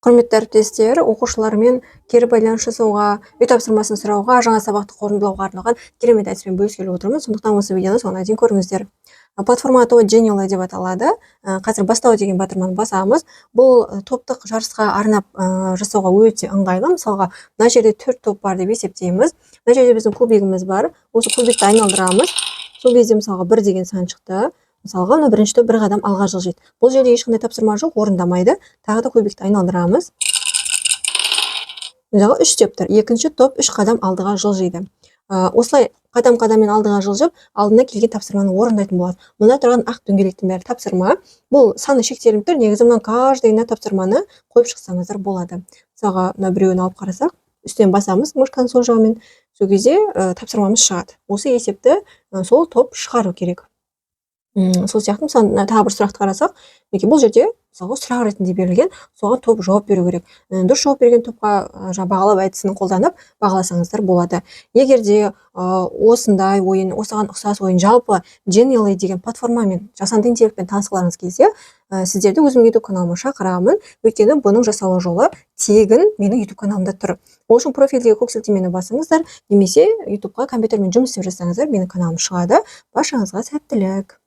Құрметті әріптестер, оқушылармен кері байланыс жасауға, үй тапсырмасын сұрауға, жаңа сабақты қорытындылауға арналған керемет әдіспен бөліскелі отырмыз. Сондықтан осы видеоны соңына дейін көріңіздер. Платформа атауы Genially деп аталады. Қазір бастау деген батырманы басамыз. Бұл топтық жарысқа арнап жасауға өте ыңғайлы. Мысалға, мына жерде 4 топ бар деп есептейміз. Мына жерде біздің кубигіміз бар. Осы кубикті айналдырамыз. Сол кезде мысалға 1 деген сан шықты. Мысалға, оны бірінші топ 1 қадам алға жылжиды. Бұл жерде ешқандай тапсырма жоқ, орындамайды. Тағы да кубикті айналдырамыз. Мысалға, 3 деп тұр. Екінші топ 3 қадам алдыға жылжиды. Осылай қадам-қадаммен алдыға жылжып, алдына келген тапсырманы орындайтын болады. Мұнда тұрған ақ дөңгелектің бәрі тапсырма. Бұл саны шектелініп тұр. Негізі мұнан каждыйына тапсырманы қойып шықсаңыздар болады. Мысалға, мына біреуін алып қарасақ, үстен басамыз мышканың сол жағымен. Сол кезде тапсырмамыз шығады. Осы есепті сол топ шығару керек. Сол сияқты, мысалы, тағы бір сұрақты қарасақ, бұл жерде мысалы сұрақ ретінде берілген, соған топ жауап беру керек. Дұрыс жауап берген топқа бағалау әдісін қолданып бағаласаңыздар болады. Егер де осындай ойын, осыған ұқсас ойын жалпы Genially деген платформамен, жасанды интеллектпен танысқыларыңыз келсе, сіздерді өзімнің YouTube каналыма шақырамын. Өйткені бұның жасалу жолы тегін менің YouTube каналымда тұр. Ол үшін профильдегі көк сілтемені басыңыздар, немесе YouTubeға компьютермен жұмыс істеп жатсаңыздар, менің каналым шығады. Баршаңызға сәттілік.